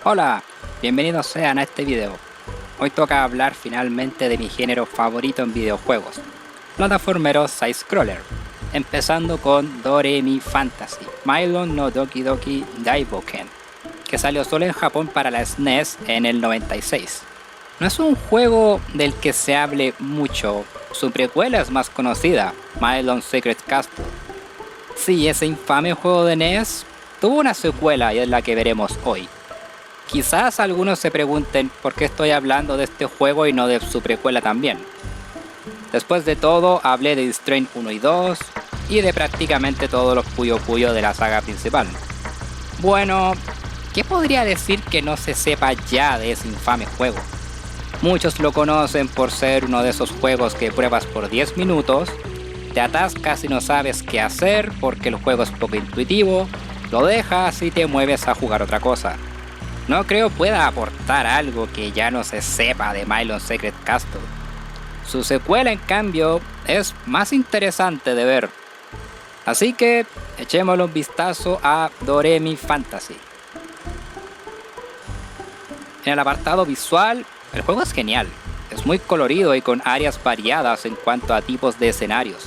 Hola, bienvenidos sean a este video. Hoy toca hablar finalmente de mi género favorito en videojuegos, plataformero side-scroller, empezando con Doremi Fantasy, Mylon no Doki Doki Daiboken, que salió solo en Japón para la SNES en el 96. No es un juego del que se hable mucho, su precuela es más conocida, Mylon Secret Castle. Sí, ese infame juego de NES tuvo una secuela y es la que veremos hoy. Quizás algunos se pregunten por qué estoy hablando de este juego y no de su precuela también. Después de todo, hablé de Strain 1 y 2 y de prácticamente todos los Puyo Puyo de la saga principal. Bueno, ¿qué podría decir que no se sepa ya de ese infame juego? Muchos lo conocen por ser uno de esos juegos que pruebas por 10 minutos, te atascas y no sabes qué hacer porque el juego es poco intuitivo, lo dejas y te mueves a jugar otra cosa. No creo pueda aportar algo que ya no se sepa de Mylon Secret Castle. Su secuela, en cambio, es más interesante de ver. Así que echémosle un vistazo a Doremi Fantasy. En el apartado visual, el juego es genial. Es muy colorido y con áreas variadas en cuanto a tipos de escenarios,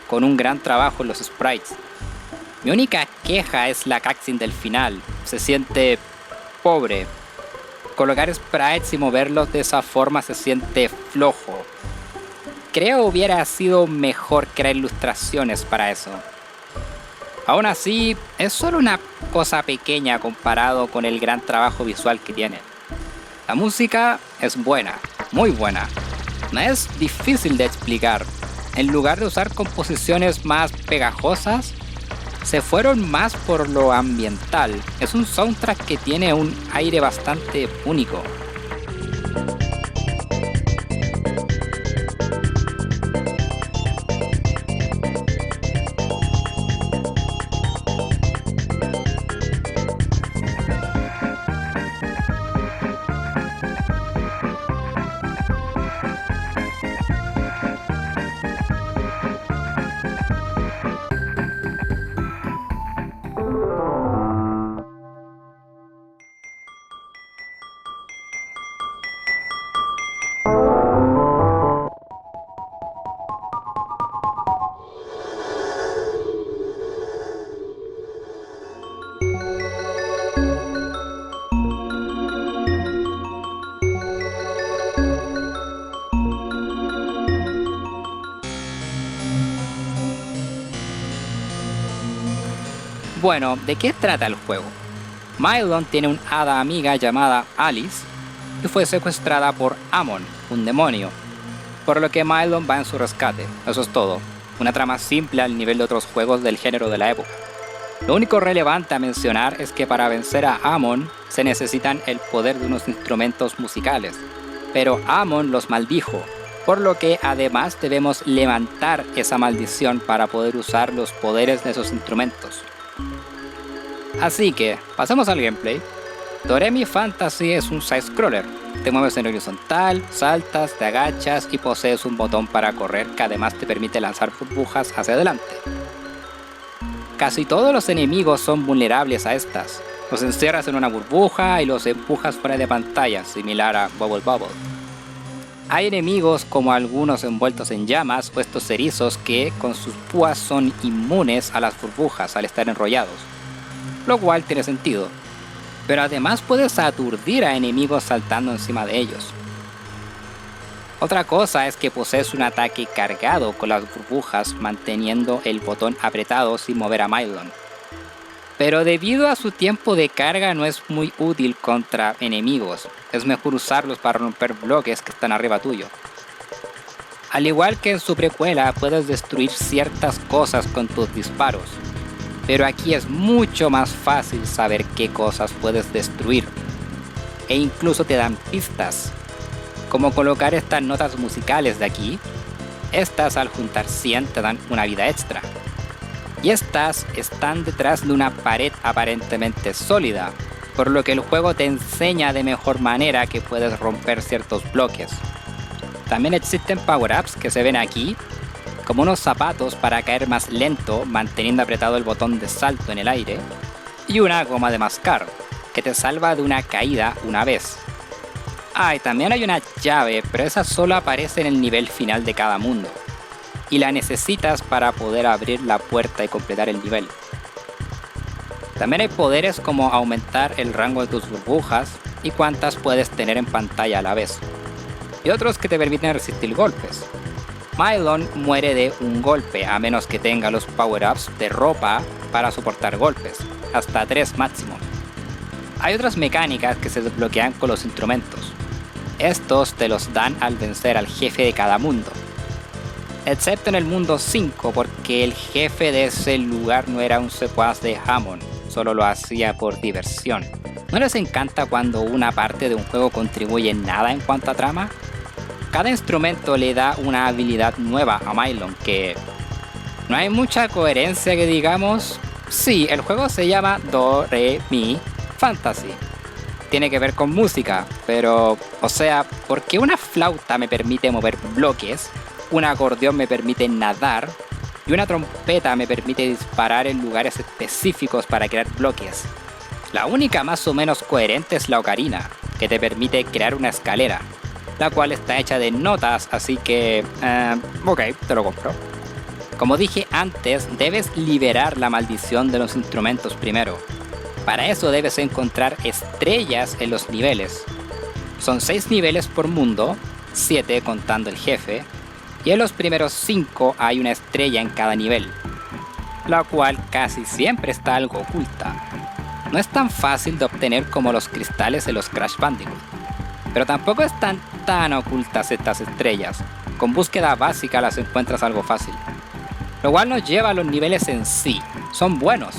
con un gran trabajo en los sprites. Mi única queja es la cutscene del final. Se siente pobre. Colocar sprites y moverlos de esa forma se siente flojo. Creo hubiera sido mejor crear ilustraciones para eso. Aún así, es solo una cosa pequeña comparado con el gran trabajo visual que tiene. La música es buena, muy buena. No es difícil de explicar. En lugar de usar composiciones más pegajosas, se fueron más por lo ambiental. Es un soundtrack que tiene un aire bastante único. Bueno, ¿de qué trata el juego? Mylon tiene un hada amiga llamada Alice y fue secuestrada por Amon, un demonio, por lo que Mylon va en su rescate. Eso es todo, una trama simple al nivel de otros juegos del género de la época. Lo único relevante a mencionar es que para vencer a Amon se necesitan el poder de unos instrumentos musicales, pero Amon los maldijo, por lo que además debemos levantar esa maldición para poder usar los poderes de esos instrumentos. Así que, pasemos al gameplay. Doremi Fantasy es un side-scroller. Te mueves en horizontal, saltas, te agachas y posees un botón para correr que además te permite lanzar burbujas hacia adelante. Casi todos los enemigos son vulnerables a estas. Los encierras en una burbuja y los empujas fuera de pantalla, similar a Bubble Bubble. Hay enemigos como algunos envueltos en llamas o estos erizos que con sus púas son inmunes a las burbujas al estar enrollados, lo cual tiene sentido, pero además puedes aturdir a enemigos saltando encima de ellos. Otra cosa es que posees un ataque cargado con las burbujas manteniendo el botón apretado sin mover a Mylon, pero debido a su tiempo de carga no es muy útil contra enemigos, es mejor usarlos para romper bloques que están arriba tuyo. Al igual que en su precuela, puedes destruir ciertas cosas con tus disparos, pero aquí es mucho más fácil saber qué cosas puedes destruir, e incluso te dan pistas, como colocar estas notas musicales de aquí. Estas al juntar 100 te dan una vida extra, y estas están detrás de una pared aparentemente sólida, por lo que el juego te enseña de mejor manera que puedes romper ciertos bloques. También existen power-ups que se ven aquí, como unos zapatos para caer más lento manteniendo apretado el botón de salto en el aire, y una goma de mascar. que te salva de una caída una vez. Y también hay una llave, pero esa solo aparece en el nivel final de cada mundo, y la necesitas para poder abrir la puerta y completar el nivel. También hay poderes como aumentar el rango de tus burbujas y cuántas puedes tener en pantalla a la vez, y otros que te permiten resistir golpes. Mylon muere de un golpe a menos que tenga los power-ups de ropa para soportar golpes, hasta 3 máximo. Hay otras mecánicas que se desbloquean con los instrumentos. Estos te los dan al vencer al jefe de cada mundo, excepto en el mundo 5 porque el jefe de ese lugar no era un secuaz de Hammond, solo lo hacía por diversión. ¿No les encanta cuando una parte de un juego contribuye en nada en cuanto a trama? Cada instrumento le da una habilidad nueva a Mylon que... no hay mucha coherencia que digamos. Sí, el juego se llama Do, Re, Mi, Fantasy. Tiene que ver con música, pero... o sea, ¿por qué una flauta me permite mover bloques, un acordeón me permite nadar y una trompeta me permite disparar en lugares específicos para crear bloques? La única más o menos coherente es la ocarina, que te permite crear una escalera, la cual está hecha de notas, así que... ok, te lo compro. Como dije antes, debes liberar la maldición de los instrumentos primero. Para eso debes encontrar estrellas en los niveles. Son 6 niveles por mundo, 7 contando el jefe, y en los primeros 5 hay una estrella en cada nivel, la cual casi siempre está algo oculta. No es tan fácil de obtener como los cristales en los Crash Bandicoot, pero tampoco están tan ocultas estas estrellas. Con búsqueda básica las encuentras algo fácil. Lo cual nos lleva a los niveles en sí. Son buenos.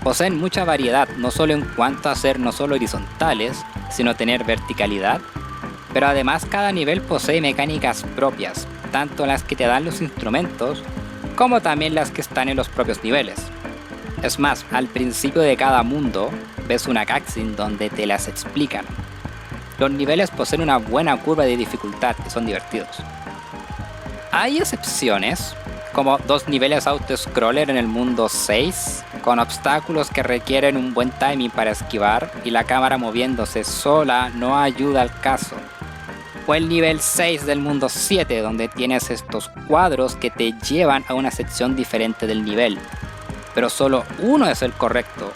Poseen mucha variedad, no solo en cuanto a ser no solo horizontales, sino tener verticalidad. Pero además cada nivel posee mecánicas propias, tanto las que te dan los instrumentos, como también las que están en los propios niveles. Es más, al principio de cada mundo, ves una cutscene donde te las explican. Los niveles poseen una buena curva de dificultad y son divertidos. Hay excepciones, como 2 niveles auto-scroller en el mundo 6, con obstáculos que requieren un buen timing para esquivar y la cámara moviéndose sola no ayuda al caso. O el nivel 6 del mundo 7, donde tienes estos cuadros que te llevan a una sección diferente del nivel, pero solo uno es el correcto.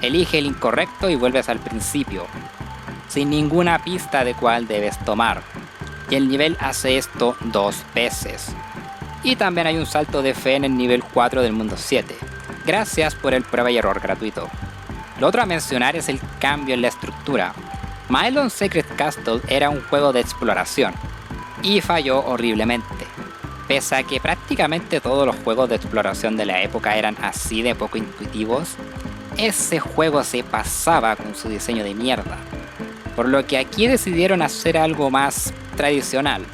Elige el incorrecto y vuelves al principio, sin ninguna pista de cuál debes tomar. Y el nivel hace esto 2 veces. Y también hay un salto de fe en el nivel 4 del mundo 7. Gracias por el prueba y error gratuito. Lo otro a mencionar es el cambio en la estructura. Mylon Secret Castle era un juego de exploración, y falló horriblemente. Pese a que prácticamente todos los juegos de exploración de la época eran así de poco intuitivos, ese juego se pasaba con su diseño de mierda. Por lo que aquí decidieron hacer algo más tradicional.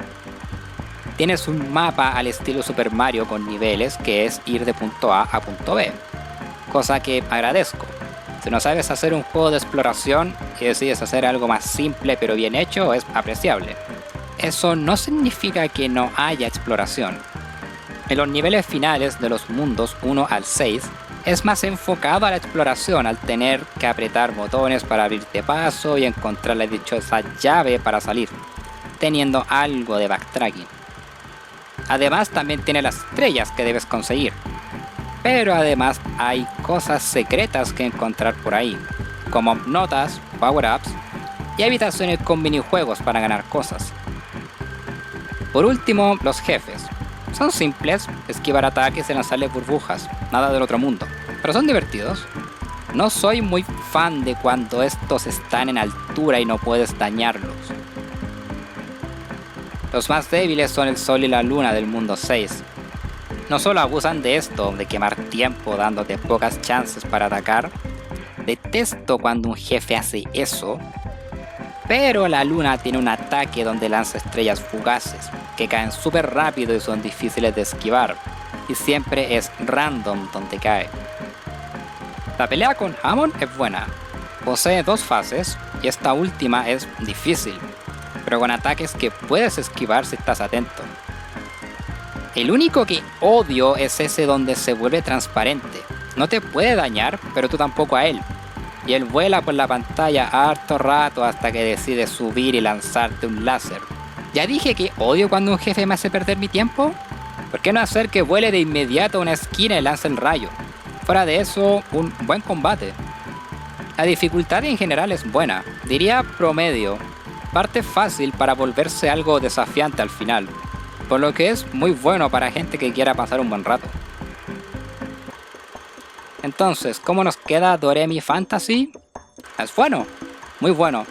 Tienes un mapa al estilo Super Mario con niveles que es ir de punto A a punto B, cosa que agradezco. Si no sabes hacer un juego de exploración y decides hacer algo más simple pero bien hecho, es apreciable. Eso no significa que no haya exploración. En los niveles finales de los mundos 1 al 6 es más enfocado a la exploración al tener que apretar botones para abrirte paso y encontrar la dichosa llave para salir, teniendo algo de backtracking. Además también tiene las estrellas que debes conseguir, pero además hay cosas secretas que encontrar por ahí, como notas, power-ups y habitaciones con minijuegos para ganar cosas. Por último, los jefes. Son simples, esquivar ataques y lanzarles burbujas, nada del otro mundo, pero son divertidos. No soy muy fan de cuando estos están en altura y no puedes dañarlos. Los más débiles son el sol y la luna del mundo 6. No solo abusan de esto, de quemar tiempo dándote pocas chances para atacar, detesto cuando un jefe hace eso, pero la luna tiene un ataque donde lanza estrellas fugaces, que caen súper rápido y son difíciles de esquivar, y siempre es random donde cae. La pelea con Hammond es buena, posee 2 fases, y esta última es difícil, pero con ataques que puedes esquivar si estás atento. El único que odio es ese donde se vuelve transparente. No te puede dañar, pero tú tampoco a él. y él vuela por la pantalla harto rato hasta que decide subir y lanzarte un láser. ¿Ya dije que odio cuando un jefe me hace perder mi tiempo? ¿Por qué no hacer que vuele de inmediato a una esquina y lance el rayo? Fuera de eso, un buen combate. La dificultad en general es buena, diría promedio. Parte fácil para volverse algo desafiante al final, por lo que es muy bueno para gente que quiera pasar un buen rato. Entonces, ¿cómo nos queda Doremi Fantasy? Es bueno, muy bueno.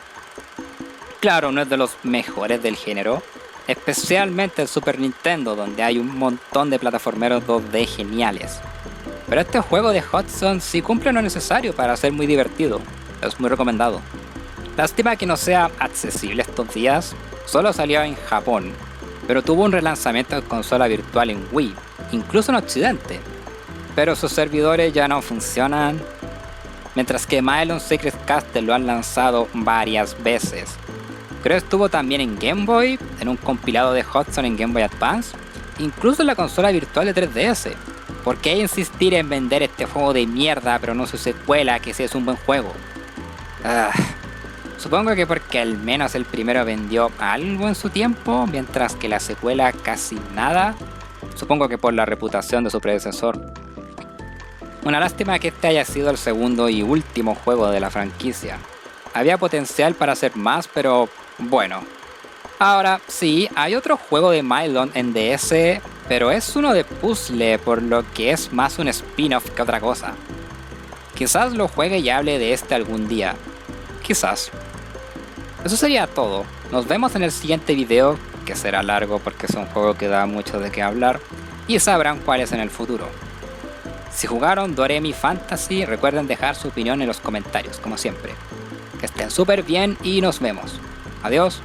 Claro, no es de los mejores del género, especialmente el Super Nintendo, donde hay un montón de plataformeros 2D geniales. Pero este juego de Hudson sí cumple lo necesario para ser muy divertido, es muy recomendado. Lástima que no sea accesible estos días, solo salió en Japón, pero tuvo un relanzamiento en consola virtual en Wii, incluso en Occidente. Pero sus servidores ya no funcionan, mientras que Mylon Secret Castle lo han lanzado varias veces. Creo estuvo también en Game Boy, en un compilado de Hudson en Game Boy Advance, incluso en la consola virtual de 3DS. ¿Por qué insistir en vender este juego de mierda pero no su secuela que sí es un buen juego? Supongo que porque al menos el primero vendió algo en su tiempo, mientras que la secuela casi nada. Supongo que por la reputación de su predecesor. Una lástima que este haya sido el segundo y último juego de la franquicia. Había potencial para hacer más, pero bueno. Ahora, sí, hay otro juego de Mylon en DS, pero es uno de puzzle, por lo que es más un spin-off que otra cosa. Quizás lo juegue y hable de este algún día. Quizás. Eso sería todo. Nos vemos en el siguiente video, que será largo porque es un juego que da mucho de qué hablar, y sabrán cuál es en el futuro. Si jugaron Doremi Fantasy, recuerden dejar su opinión en los comentarios, como siempre. Que estén súper bien y nos vemos. Adiós.